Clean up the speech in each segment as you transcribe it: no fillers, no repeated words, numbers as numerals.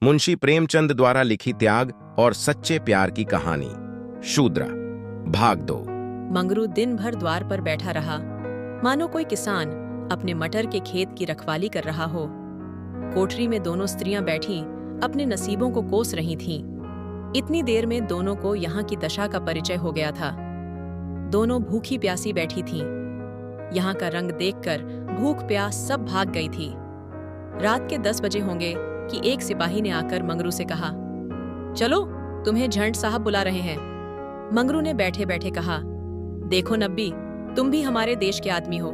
मुंशी प्रेमचंद द्वारा लिखी त्याग और सच्चे प्यार की कहानी शूद्रा भाग 2। मंगरू दिन भर द्वार पर बैठा रहा, मानो कोई किसान अपने मटर के खेत की रखवाली कर रहा हो। कोठरी में दोनों स्त्रियां बैठी अपने नसीबों को कोस रही थीं। इतनी देर में दोनों को यहाँ की दशा का परिचय हो गया था। दोनों भूखी प्यासी बैठी थीं। यहाँ का रंग देखकर भूख प्यास सब भाग गई थी। रात के 10 बजे होंगे कि एक सिपाही ने आकर मंगरू से कहा, चलो तुम्हें झंड साहब बुला रहे हैं। मंगरू ने बैठे बैठे कहा, देखो नब्बी, तुम भी हमारे देश के आदमी हो,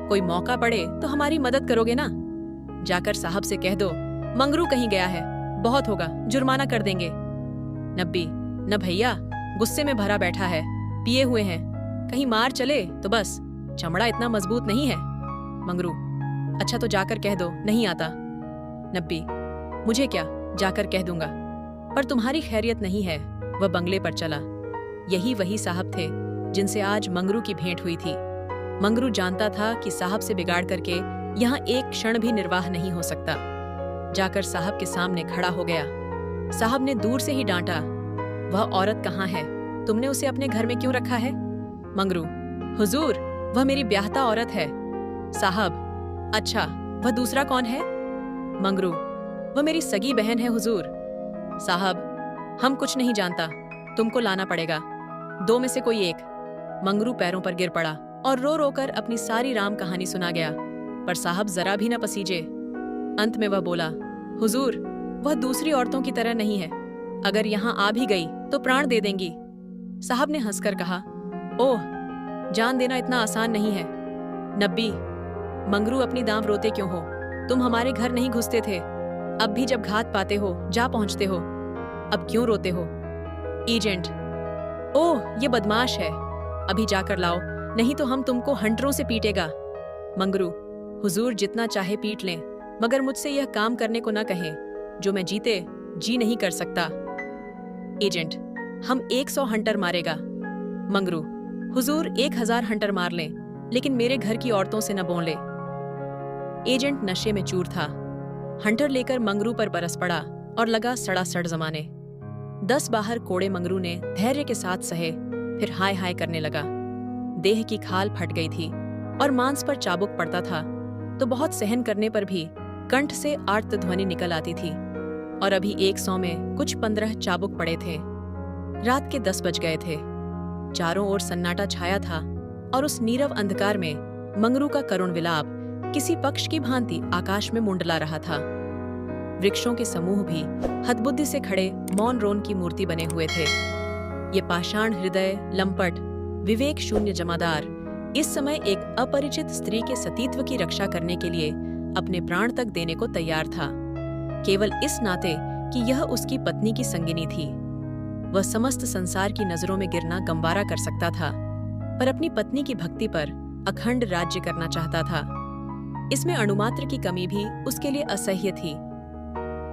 कोई मौका पड़े तो हमारी मदद करोगे ना? जाकर साहब से कह दो मंगरू कहीं गया है, बहुत होगा, जुर्माना कर देंगे। नब्बी, न भैया, गुस्से में भरा बैठा है, पिए हुए हैं, कहीं मार चले तो बस, चमड़ा इतना मजबूत नहीं है। मंगरू, अच्छा तो जाकर कह दो नहीं आता। नब्बी, मुझे क्या, जाकर कह दूंगा, पर तुम्हारी खैरियत नहीं है। वह बंगले पर चला। यही वही साहब थे जिनसे आज मंगरू की भेंट हुई थी। मंगरू जानता था कि साहब से बिगाड़ करके यहाँ एक क्षण भी निर्वाह नहीं हो सकता। जाकर साहब के सामने खड़ा हो गया। साहब ने दूर से ही डांटा, वह औरत कहाँ है? तुमने उसे अपने घर में क्यों रखा है? मंगरू, हुजूर, वह मेरी ब्याहता औरत है। साहब, अच्छा, वह दूसरा कौन है? मंगरू, वह मेरी सगी बहन है हुजूर। साहब, हम कुछ नहीं जानता, तुमको लाना पड़ेगा, दो में से कोई एक। मंगरू पैरों पर गिर पड़ा और रो रो कर अपनी सारी राम कहानी सुना गया, पर साहब जरा भी न पसीजे। अंत में वह बोला, हुजूर, वह दूसरी औरतों की तरह नहीं है, अगर यहाँ आ भी गई तो प्राण दे देंगी। साहब ने हंसकर कहा, ओह, जान देना इतना आसान नहीं है। नब्बी, मंगरू अपनी दांव रोते क्यों हो? तुम हमारे घर नहीं घुसते थे, अब भी जब घात पाते हो जा पहुंचते हो, अब क्यों रोते हो? एजेंट, ओह, ये बदमाश है, अभी जाकर लाओ, नहीं तो हम तुमको हंटरों से पीटेगा। मंगरू, हुजूर जितना चाहे पीट लें, मगर मुझसे यह काम करने को न कहें जो मैं जीते जी नहीं कर सकता। एजेंट, हम 100 हंटर मारेगा। मंगरू, हुजूर 1000 हंटर मार लें, लेकिन मेरे घर की औरतों से न बोले। एजेंट नशे में चूर था। हंटर लेकर मंगरू पर बरस पड़ा और लगा सड़ासड़ जमाने। 10 बाहर कोड़े मंगरू ने धैर्य के साथ सहे, फिर हाय हाय करने लगा। देह की खाल फट गई थी और मांस पर चाबुक पड़ता था, तो बहुत सहन करने पर भी कंठ से आर्त ध्वनि निकल आती थी। और अभी 100 में कुछ 15 चाबुक पड़े थे। रात के 10 बज गए थे। चारों ओर सन्नाटा छाया था और उस नीरव अंधकार में मंगरू का करुण विलाप किसी पक्ष की भांति आकाश में मुंडला रहा था। वृक्षों के समूह भी हतबुद्धि से खड़े मौन रोन की मूर्ति बने हुए थे। ये पाषाण हृदय, लंपट, विवेक शून्य जमादार इस समय एक अपरिचित स्त्री के सतीत्व की रक्षा करने के लिए अपने प्राण तक देने को तैयार था, केवल इस नाते कि यह उसकी पत्नी की संगिनी थी। वह समस्त संसार की नजरों में गिरना गंवारा कर सकता था, पर अपनी पत्नी की भक्ति पर अखंड राज्य करना चाहता था। इसमें अणुमात्र की कमी भी उसके लिए असह्य थी।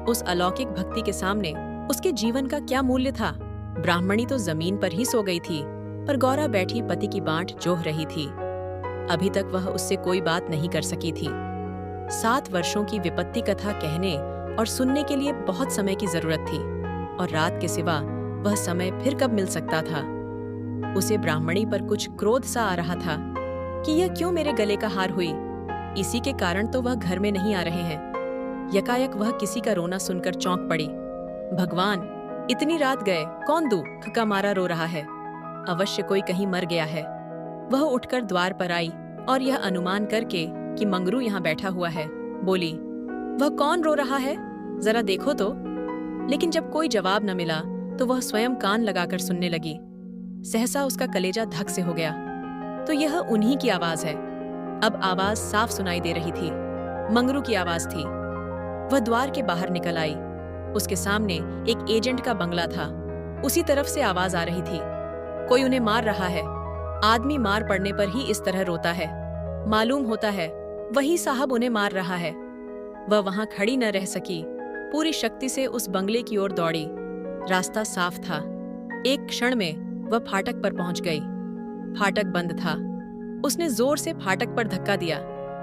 उस अलौकिक भक्ति के सामने उसके जीवन का क्या मूल्य था? ब्राह्मणी तो जमीन पर ही सो गई थी, पर गौरा बैठी पति की बाँट जोह रही थी। अभी तक वह उससे कोई बात नहीं कर सकी थी। 7 वर्षों की विपत्ति कथा कहने और सुनने के लिए बहुत समय की जरूरत थी, और रात के सिवा वह समय फिर कब मिल सकता था? उसे ब्राह्मणी पर कुछ क्रोध सा आ रहा था कि यह क्यों मेरे गले का हार हुई, इसी के कारण तो वह घर में नहीं आ रहे हैं। यकायक वह किसी का रोना सुनकर चौंक पड़ी। भगवान, इतनी रात गए, कौन दुख का मारा रो रहा है? अवश्य कोई कहीं मर गया है। वह उठकर द्वार पर आई और यह अनुमान करके कि मंगरू यहाँ बैठा हुआ है, बोली, वह कौन रो रहा है, जरा देखो तो। लेकिन जब कोई जवाब न मिला तो वह स्वयं कान लगाकर सुनने लगी। सहसा उसका कलेजा धक से हो गया। तो यह उन्हीं की आवाज है। अब आवाज साफ सुनाई दे रही थी, मंगरू की आवाज थी। वह द्वार के बाहर निकल आई। उसके सामने एक एजेंट का बंगला था, उसी तरफ से आवाज आ रही थी। कोई उन्हें मार रहा है। आदमी मार पड़ने पर ही इस तरह रोता है। मालूम होता है वही साहब उन्हें मार रहा है। वह वहां खड़ी न रह सकी, पूरी शक्ति से उस बंगले की ओर दौड़ी। रास्ता साफ था। एक क्षण में वह फाटक पर पहुंच गई। फाटक बंद था। उसने जोर से फाटक पर धक्का दिया,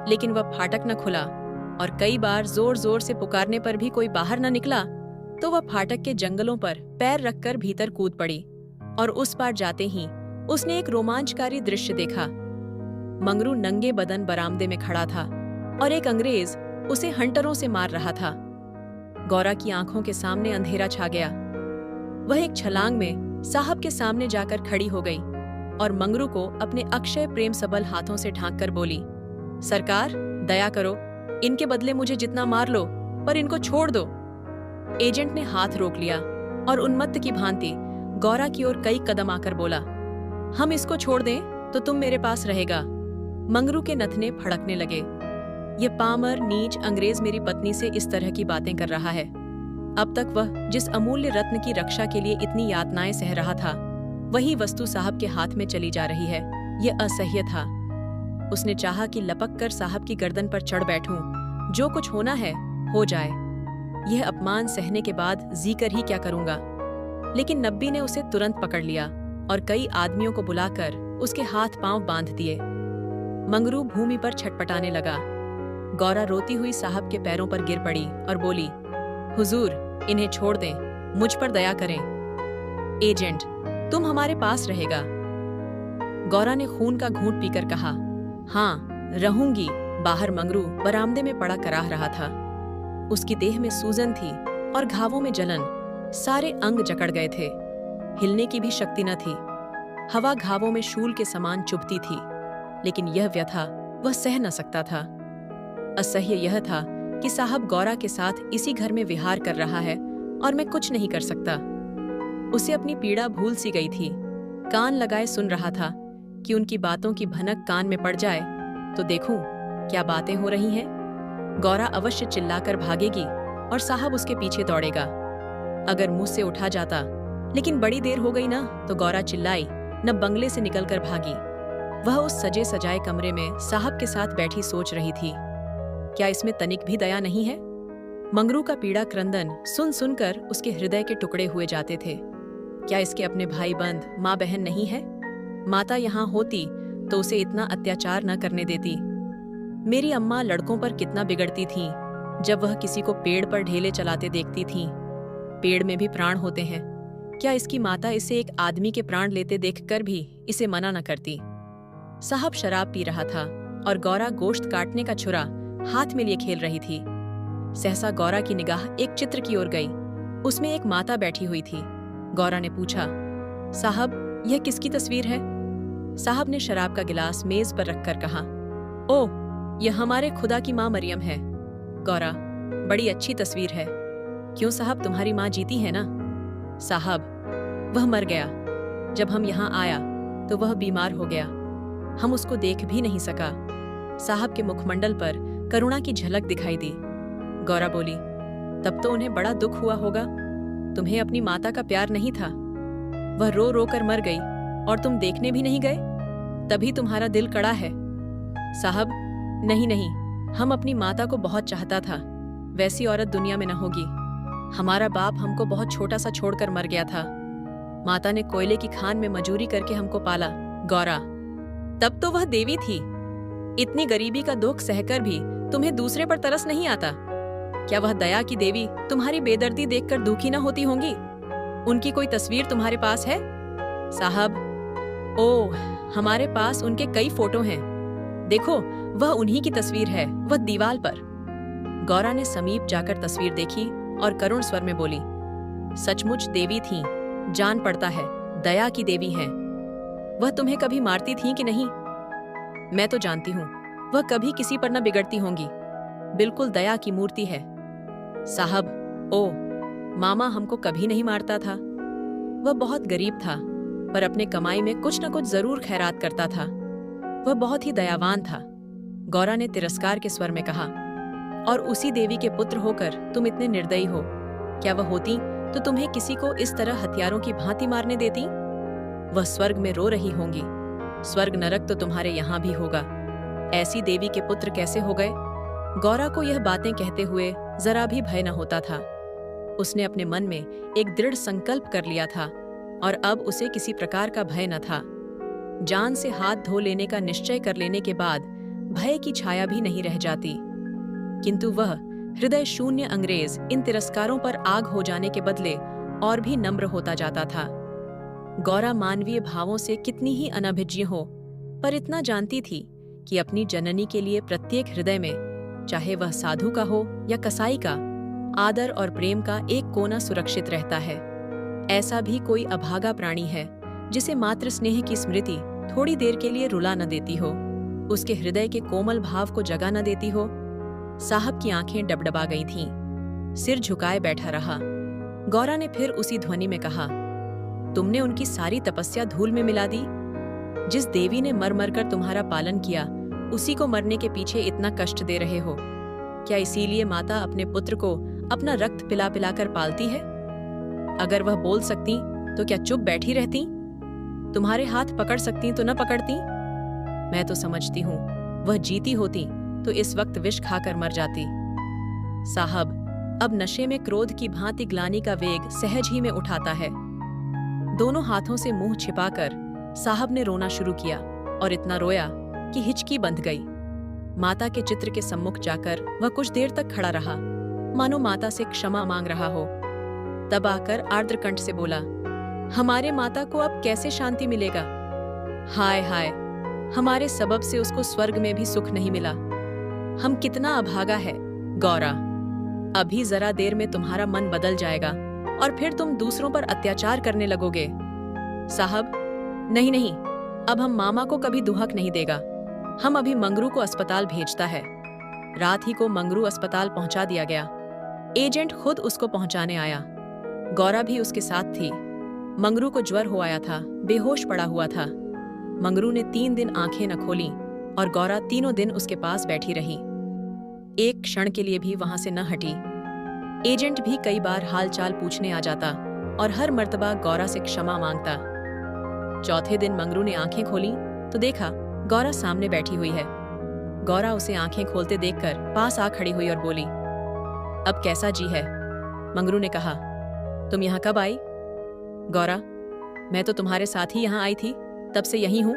लेकिन वह फाटक न खुला, और कई बार जोर जोर से पुकारने पर भी कोई बाहर न निकला। तो वह फाटक के जंगलों पर पैर रखकर भीतर कूद पड़ी और उस पार जाते ही उसने एक रोमांचकारी दृश्य देखा। मंगरू नंगे बदन बरामदे में खड़ा था और एक अंग्रेज उसे हंटरों से मार रहा था। गौरा की आंखों के सामने अंधेरा छा गया। वह एक छलांग में साहब के सामने जाकर खड़ी हो गई और मंगरू को अपने अक्षय प्रेम सबल हाथों से ढांक कर बोली, सरकार, दया करो, इनके बदले मुझे जितना मार लो, पर इनको छोड़ दो। एजेंट ने हाथ रोक लिया और उन्मत्त की भांति गौरा की ओर कई कदम आकर बोला, हम इसको छोड़ दें तो तुम मेरे पास रहेगा। मंगरू के नथने फड़कने लगे। ये पामर नीच अंग्रेज मेरी पत्नी से इस तरह की बातें कर रहा है। अब तक वह जिस अमूल्य रत्न की रक्षा के लिए इतनी यातनाएं सह रहा था, वही वस्तु साहब के हाथ में चली जा रही है। यह असह्य था। उसने चाहा कि लपक कर साहब की गर्दन पर चढ़ बैठूं, जो कुछ होना है हो जाए। यह अपमान सहने के बाद जी कर ही क्या करूंगा। लेकिन नब्बी ने उसे तुरंत पकड़ लिया और कई आदमियों को बुलाकर उसके हाथ पांव बांध दिए। मंगरू भूमि पर छटपटाने लगा। गौरा रोती हुई साहब के पैरों पर गिर पड़ी और बोली, हुजूर, इन्हें छोड़ दें, मुझ पर दया करें। एजेंट, तुम हमारे पास रहेगा। गौरा ने खून का घूंट पीकर कहा, हाँ, रहूंगी। बाहर मंगरू बरामदे में पड़ा कराह रहा था। उसकी देह में सूजन थी और घावों में जलन। सारे अंग जकड़ गए थे। हिलने की भी शक्ति न थी। हवा घावों में शूल के समान चुभती थी, लेकिन यह व्यथा वह सह न सकता था। असह्य यह था कि साहब गौरा के साथ इसी घर में विहार कर रहा है और मैं कुछ नहीं कर सकता। उसे अपनी पीड़ा भूल सी गई थी। कान लगाए सुन रहा था कि उनकी बातों की भनक कान में पड़ जाए तो देखूं क्या बातें हो रही हैं। गौरा अवश्य चिल्लाकर भागेगी और साहब उसके पीछे दौड़ेगा। अगर मुंह से उठा जाता, लेकिन बड़ी देर हो गई ना तो गौरा चिल्लाई न बंगले से निकलकर भागी। वह उस सजे सजाए कमरे में साहब के साथ बैठी सोच रही थी, क्या इसमें तनिक भी दया नहीं है? मंगरू का पीड़ा क्रंदन सुन सुनकर उसके हृदय के टुकड़े हुए जाते थे। क्या इसके अपने भाई बंद माँ बहन नहीं है? माता यहाँ होती तो उसे इतना अत्याचार न करने देती। मेरी अम्मा लड़कों पर कितना बिगड़ती थीं जब वह किसी को पेड़ पर ढेले चलाते देखती थीं। पेड़ में भी प्राण होते हैं। क्या इसकी माता इसे एक आदमी के प्राण लेते देखकर भी इसे मना न करती? साहब शराब पी रहा था और गौरा गोश्त काटने का छुरा हाथ में लिए खेल रही थी। सहसा गौरा की निगाह एक चित्र की ओर गई। उसमें एक माता बैठी हुई थी। गौरा ने पूछा, साहब, यह किसकी तस्वीर है? साहब ने शराब का गिलास मेज पर रखकर कहा, ओह, यह हमारे खुदा की माँ मरियम है। गौरा, बड़ी अच्छी तस्वीर है। क्यों साहब, तुम्हारी माँ जीती है ना? साहब, वह मर गया। जब हम यहाँ आया तो वह बीमार हो गया। हम उसको देख भी नहीं सका। साहब के मुखमंडल पर करुणा की झलक दिखाई दी। गौरा बोली, तब तो उन्हें बड़ा दुख हुआ होगा। तुम्हें अपनी माता का प्यार नहीं था। वह रो रो कर मर गई और तुम देखने भी नहीं गए, तभी तुम्हारा दिल कड़ा है। साहब, नहीं नहीं, हम अपनी माता को बहुत चाहता था। वैसी औरत दुनिया में न होगी। हमारा बाप हमको बहुत छोटा सा छोड़कर मर गया था। माता ने कोयले की खान में मजूरी करके हमको पाला। गौरा, तब तो वह देवी थी। इतनी गरीबी का दुख सहकर भी तुम्हें दूसरे पर तरस नहीं आता? क्या वह दया की देवी तुम्हारी बेदर्दी देखकर दुखी न होती होंगी? उनकी कोई तस्वीर तुम्हारे पास है? साहब, ओह, हमारे पास उनके कई फोटो हैं। देखो, वह उन्हीं की तस्वीर है, वह दीवार पर। गौरा ने समीप जाकर तस्वीर देखी और करुण स्वर में बोली, सचमुच देवी थीं, जान पड़ता है, दया की देवी हैं। वह तुम्हें कभी मारती थीं कि नहीं? मैं तो जानती हूँ, वह कभी किसी पर न बिगड़ती होंगी। बिल्कुल दया की मूर्ति है। साहब, ओ, मामा हमको कभी नहीं मारता था। वह बहुत गरीब था, पर अपने कमाई में कुछ न कुछ जरूर खैरात करता था। वह बहुत ही दयावान था। गौरा ने तिरस्कार के स्वर में कहा, और उसी देवी के पुत्र होकर तुम इतने निर्दयी हो। क्या वह होती तो तुम्हें किसी को इस तरह हथियारों की भांति मारने देती? वह स्वर्ग में रो रही होंगी। स्वर्ग नरक तो तुम्हारे यहाँ भी होगा। ऐसी देवी के पुत्र कैसे हो गए? गौरा को यह बातें कहते हुए जरा भी भय न होता था। उसने अपने मन में एक दृढ़ संकल्प कर लिया था और अब उसे किसी प्रकार का भय न था। जान से हाथ धो लेने का निश्चय कर लेने के बाद भय की छाया भी नहीं रह जाती। किंतु वह हृदय शून्य अंग्रेज इन तिरस्कारों पर आग हो जाने के बदले और भी नम्र होता जाता था। गौरा मानवीय भावों से कितनी ही अनभिज्ञ हो, पर इतना जानती थी कि अपनी जननी के लिए प्रत्येक हृदय में, चाहे वह साधु का हो या कसाई का, आदर और प्रेम का एक कोना सुरक्षित रहता है। ऐसा भी कोई अभागा प्राणी है जिसे मातृ स्नेह की स्मृति थोड़ी देर के लिए रुला न देती हो, उसके हृदय के कोमल भाव को जगा न देती हो। साहब की आंखें डबडबा गई थीं, सिर झुकाए बैठा रहा। गौरा ने फिर उसी ध्वनि में कहा, तुमने उनकी सारी तपस्या धूल में मिला दी। जिस देवी ने मर मर कर तुम्हारा पालन किया, उसी को मरने के पीछे इतना कष्ट दे रहे हो। क्या इसीलिए माता अपने पुत्र को अपना रक्त पिला पिला कर पालती है? अगर वह बोल सकती तो क्या चुप बैठी रहती? तुम्हारे हाथ पकड़ सकती तो न पकड़ती? मैं तो समझती हूँ वह जीती होती तो इस वक्त विष खाकर मर जाती। साहब, अब नशे में क्रोध की भांति ग्लानि का वेग सहज ही में उठाता है। दोनों हाथों से मुंह छिपाकर साहब ने रोना शुरू किया और इतना रोया कि हिचकी बंध गई। माता के चित्र के सम्मुख जाकर वह कुछ देर तक खड़ा रहा, मानो माता से क्षमा मांग रहा हो। तब आकर आर्द्र कंठ से बोला, हमारे माता को अब कैसे शांति मिलेगा? हाय हाय, हमारे सबब से उसको स्वर्ग में भी सुख नहीं मिला। हम कितना अभागा है। गौरा, अभी जरा देर में तुम्हारा मन बदल जाएगा और फिर तुम दूसरों पर अत्याचार करने लगोगे। साहब, नहीं नहीं, अब हम मामा को कभी दुहक नहीं देगा। हम अभी मंगरू को अस्पताल भेजता है। रात ही को मंगरू अस्पताल पहुंचा दिया गया। एजेंट खुद उसको पहुंचाने आया। गौरा भी उसके साथ थी। मंगरू को ज्वर हो आया था, बेहोश पड़ा हुआ था। मंगरू ने 3 दिन आंखें न खोली और गौरा तीनों दिन उसके पास बैठी रही, एक क्षण के लिए भी वहां से न हटी। एजेंट भी कई बार हालचाल पूछने आ जाता और हर मर्तबा गौरा से क्षमा मांगता। चौथे दिन मंगरू ने आंखें खोली तो देखा गौरा सामने बैठी हुई है। गौरा उसे आंखें खोलते देखकर पास आ खड़ी हुई और बोली, अब कैसा जी है? मंगरू ने कहा, तुम यहाँ कब आई? गौरा, मैं तो तुम्हारे साथ ही यहाँ आई थी, तब से यहीं हूं।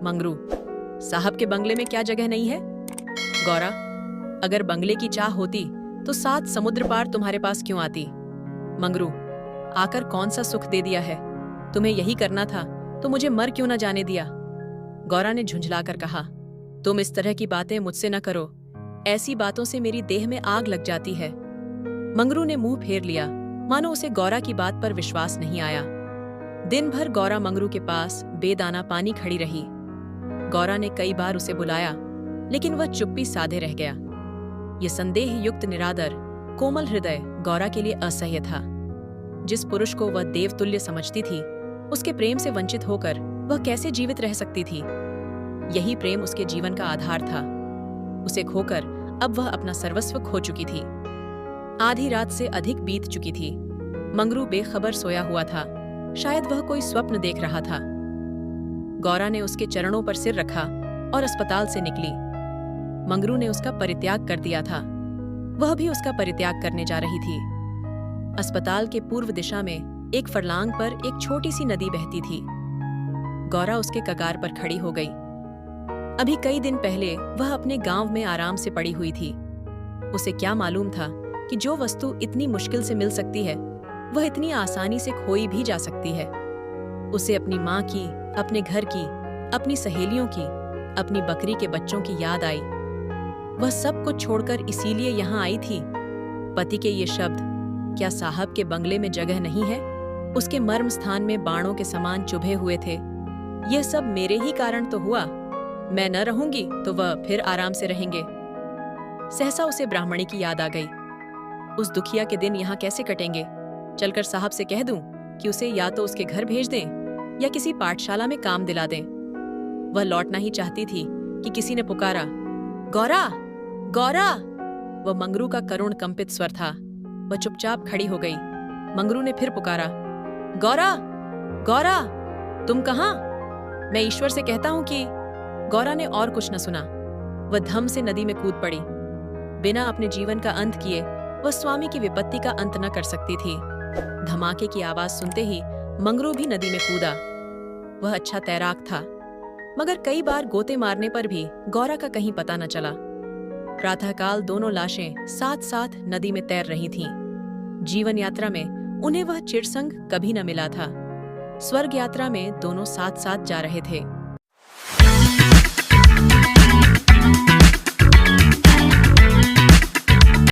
मंगरू, साहब के बंगले में क्या जगह नहीं है? गौरा, अगर बंगले की चाह होती तो 7 समुद्र पार तुम्हारे पास क्यों आती? मंगरू, आकर कौन सा सुख दे दिया है? तुम्हें यही करना था तो मुझे मर क्यों न जाने दिया? गौरा ने झुंझलाकर कहा, तुम इस तरह की बातें मुझसे न करो, ऐसी बातों से मेरी देह में आग लग जाती है। मंगरू ने मुंह फेर लिया, मानो उसे गौरा की बात पर विश्वास नहीं आया। दिन भर गौरा मंगरू के पास बेदाना पानी खड़ी रही। गौरा ने कई बार उसे बुलाया, लेकिन वह चुप्पी साधे रह गया। ये संदेह युक्त निरादर कोमल हृदय गौरा के लिए असह्य था। जिस पुरुष को वह देवतुल्य समझती थी, उसके प्रेम से वंचित होकर वह कैसे जीवित रह सकती थी? यही प्रेम उसके जीवन का आधार था। उसे खोकर अब वह अपना सर्वस्व खो चुकी थी। आधी रात से अधिक बीत चुकी थी। मंगरू बेखबर सोया हुआ था, शायद वह कोई स्वप्न देख रहा था। गौरा ने उसके चरणों पर सिर रखा और अस्पताल से निकली। मंगरू ने उसका परित्याग कर दिया था, वह भी उसका परित्याग करने जा रही थी। अस्पताल के पूर्व दिशा में एक फरलांग पर एक छोटी सी नदी बहती थी। गौरा उसके कगार पर खड़ी हो गई। अभी कई दिन पहले वह अपने गांव में आराम से पड़ी हुई थी। उसे क्या मालूम था कि जो वस्तु इतनी मुश्किल से मिल सकती है, वह इतनी आसानी से खोई भी जा सकती है। उसे अपनी माँ की, अपने घर की, अपनी सहेलियों की, अपनी बकरी के बच्चों की याद आई। वह सब कुछ छोड़कर इसीलिए यहाँ आई थी। पति के ये शब्द, क्या साहब के बंगले में जगह नहीं है, उसके मर्म स्थान में बाणों के समान चुभे हुए थे। यह सब मेरे ही कारण तो हुआ। मैं न रहूंगी तो वह फिर आराम से रहेंगे। सहसा उसे ब्राह्मणी की याद आ गई। उस दुखिया के दिन यहाँ कैसे कटेंगे? चलकर साहब से कह दूं कि उसे या तो उसके घर भेज दें या किसी पाठशाला में काम दिला दें। वह लौटना ही चाहती थी कि किसी ने पुकारा, गौरा, गौरा। वह मंगरू का करुण कंपित स्वर था। वह चुपचाप खड़ी हो गई। मंगरू ने फिर पुकारा, गौरा, गौरा, तुम कहाँ? मैं ईश्वर से कहता हूं कि। गौरा ने और कुछ न सुना। वह धम से नदी में कूद पड़ी। बिना अपने जीवन का अंत किए वह स्वामी की विपत्ति का अंत न कर सकती थी। धमाके की आवाज सुनते ही मंगरू भी नदी में कूदा। वह अच्छा तैराक था, मगर कई बार गोते मारने पर भी गौरा का कहीं पता न चला। प्रातःकाल दोनों लाशें साथ साथ नदी में तैर रही थीं। जीवन यात्रा में उन्हें वह चिरसंग कभी न मिला था। स्वर्ग यात्रा में दोनों साथ साथ जा रहे थे।